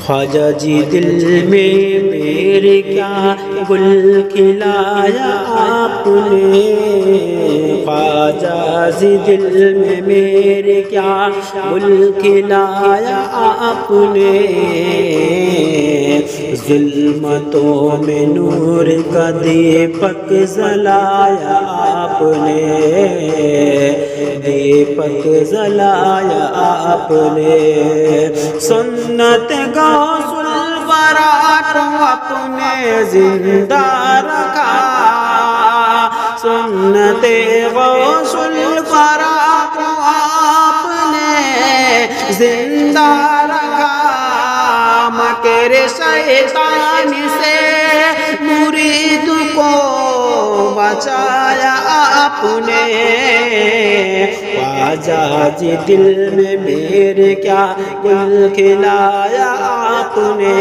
خواجہ جی دل میں میرے کیا گل کھلایا آپ نے، خواجہ جی دل میں میرے کیا گل کھلایا آپ نے، ظلمتوں میں نور کا دیپک جلایا آپ نے، دیپک جلایا آپ نے، سنت غوث الورا کو اپنے زندہ رکھا، سنت غوث الورا کو آپ نے زندہ رکھا، مکر شیطان سے مرید کو بچایا آپ نے، خواجہ جی دل میں میرے کیا گل کھلایا آپ نے،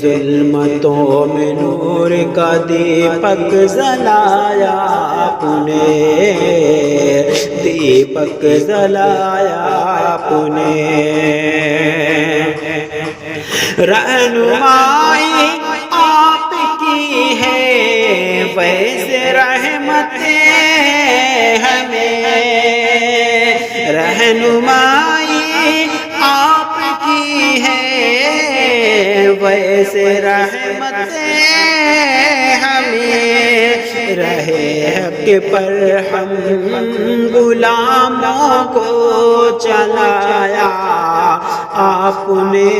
ظلمتوں میں نور کا دیپک جلایا آپ نے، دیپک جلایا آپ نے، رہنمائی آپ کی ہے ویسے رحمتیں ہمیں، رہنمائی آپ کی ہے ویسے رحمتیں ہمیں، رہے حق پر ہم غلاموں کو چلایا آپ نے،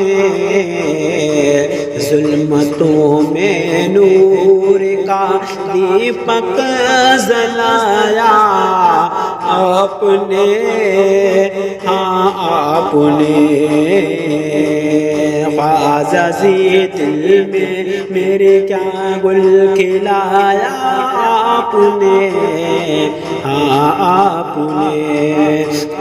ظلمتوں میں نور کا دیپک جلایا آپ نے، ہاں آپ نے، خواجہ جی دل میں میرے کیا گل کھلایا آپ نے، ہاں آپ نے،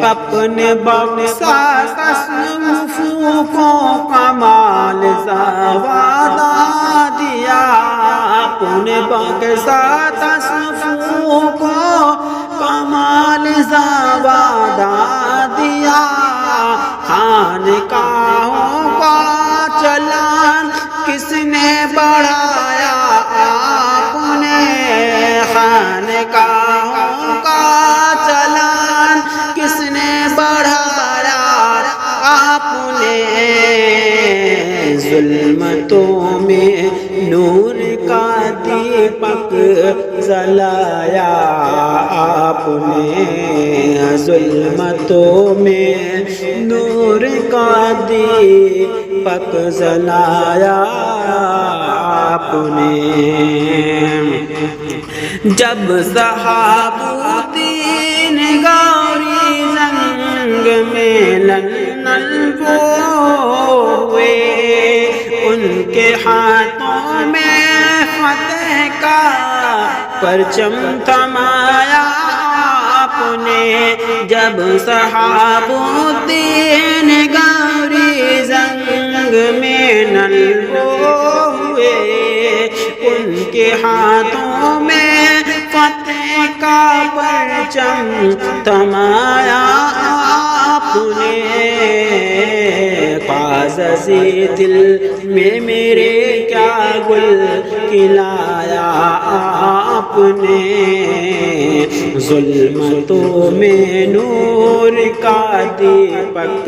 اپنے بخشا تصوفوں کو کمال زوادہ دیا، اپنے بخشا تصوفوں کو کمال زوادہ دیا، خانقاہوں کا چلان کس نے بڑھایا آپ نے، خانقاہوں کا چلان کس نے بڑھایا آپ نے، ظلمتوں میں نور کا دیپک جلایا آپ نے، ظلمتوں میں نور کا دیپک جلایا آپ نے، جب صحابودین گوری جنگ میں لنن ہوئے، ان کے ہاتھوں میں فتح کا پرچم تھمایا آپ نے، جب صحابودین گوری جنگ میں نلو ہوئے، ان کے ہاتھوں میں فتح کا پرچم تھمایا آپ نے، خواجہ جی دل میں میرے کیا گل کھلایا آپ نے، ظلمتوں میں نور کا دیپک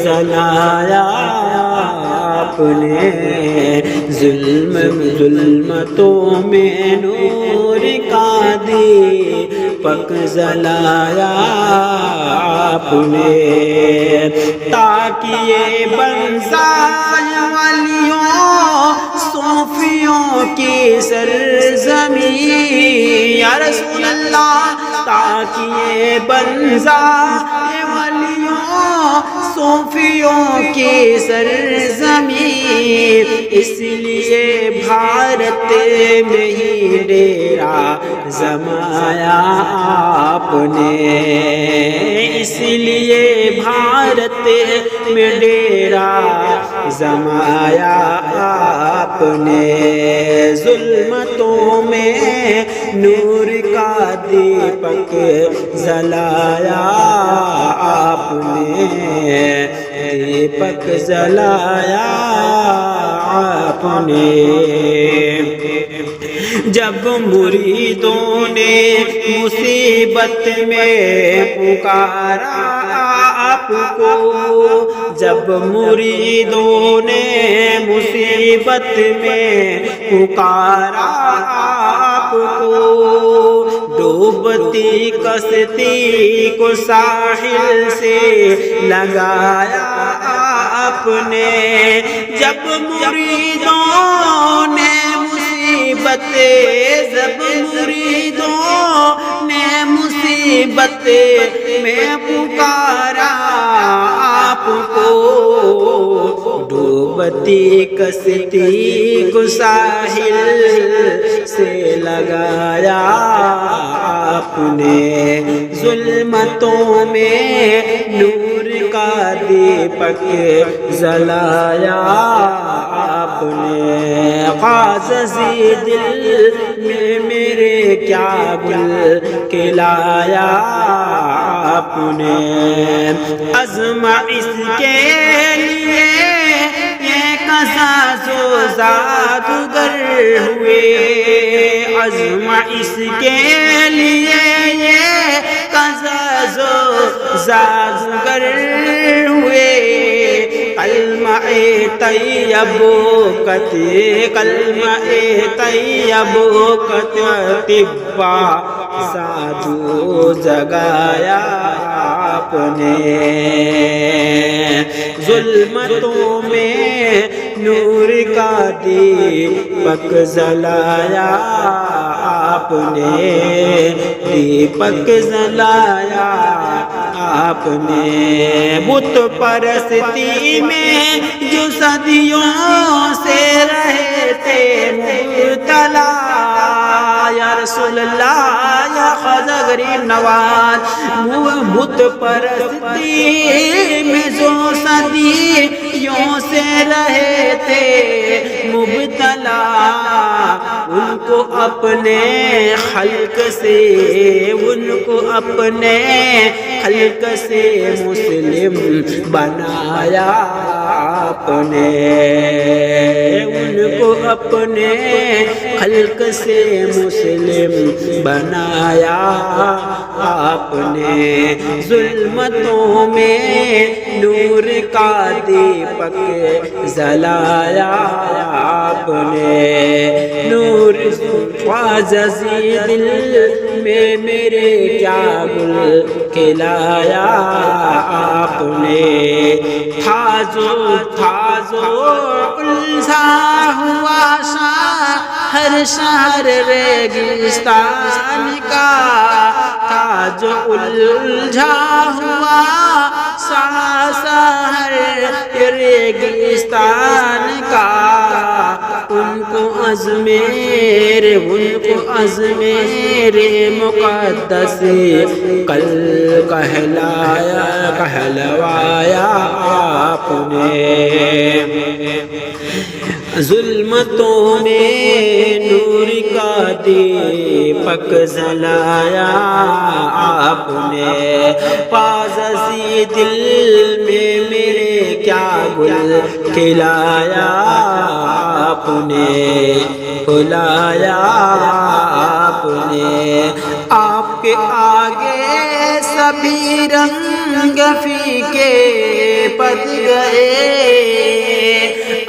جلایا آپ نے، ظلمتوں میں نور کا دیپک جلایا آپ نے، تاکہ یہ بن جائے ولیوں صوفیوں کی سرزمین، یا رسول اللہ، تاکہ یہ بن جائے ولیوں صوفیوں کی سرزمین، اس لیے بھارت میں ہی ڈیرا جمایا آپ نے، اس لیے بھارت میں ڈیرا زمایا آپ نے، ظلمتوں میں نور کا دیپک جلایا آپ نے، دیپک جلایا آپ نے۔ جب مریدوں نے مصیبت میں پکارا آپ کو، جب مریدوں نے مصیبت میں پکارا آپ کو، ڈوبتی کشتی کو ساحل سے لگایا آپ نے، جب مریدوں نے جب مریدوں نے مصیبت میں پکارا آپ کو، ڈوبتی کشتی کو ساحل سے لگایا آپ نے، ظلمتوں میں نور کا دیپک جلایا آپ نے، قاصدِ دل میں میرے کیا گل کھلایا آپ نے، عزم اس کے لیے یہ قصص و جادوگر ہوئے، عزم اس کے لیے یہ قصص و جادوگر ہوئے، کلمہ طیب کلمہ طیب طبع سادو جگایا آپ نے، ظلمتوں میں نور کا دیپک جلایا آپ نے، دیپک جلایا آپ نے، بت پرستی میں جو صدیوں سے رہے تھے مبتلا، یا رسول اللہ یا خواجہ غریب نواز، بت پرستی میں جو صدیوں سے رہے تھے مبتلا، ان کو اپنے خلق سے، ان کو اپنے خلق سے مسلم بنایا آپ نے، ان کو اپنے خلق سے مسلم بنایا آپ نے، ظلمتوں میں نور کا دیپک جلایا آپ نے، نور خواجہ دل میں میرے کیا گل کھلایا آپ نے، تھا جو الجھا ہوا ہر شہر ریگستان کا، تھا جو الجھا ہوا شہر ریگستان کا، ان کو عزمیر مقدس کل کہلوایا آپ نے، ظلمتوں میں نور کا دیپک جلایا آپ نے، پازی دل میں میرے کیا گل کھلایا آپ نے، کھلایا آپ نے، آپ کے آگے سبھی رنگ فیکے پڑ گئے،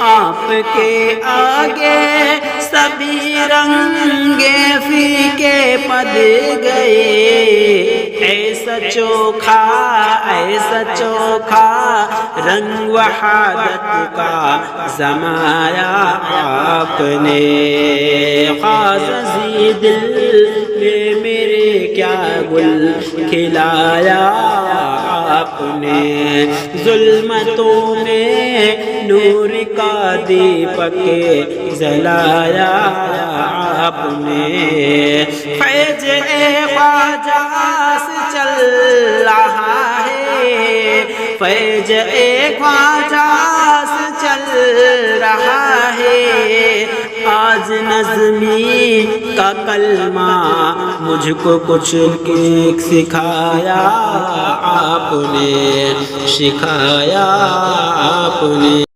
آپ کے آگے سبھی رنگ فیکے پڑ گئے، ایسا چوکھا رنگ وحدت کا جمایا آپ نے، قاصدِ دل میں میرے کیا گل کھلایا آپ نے، ظلمتوں میں نور کا دیپک جلایا آپ نے، فیض خواجہ سے چل رہا ہے، فیض خواجہ سے چل رہا ہے، آج نظمی کا کلمہ مجھ کو کچھ سکھایا آپ نے، سکھایا آپ نے۔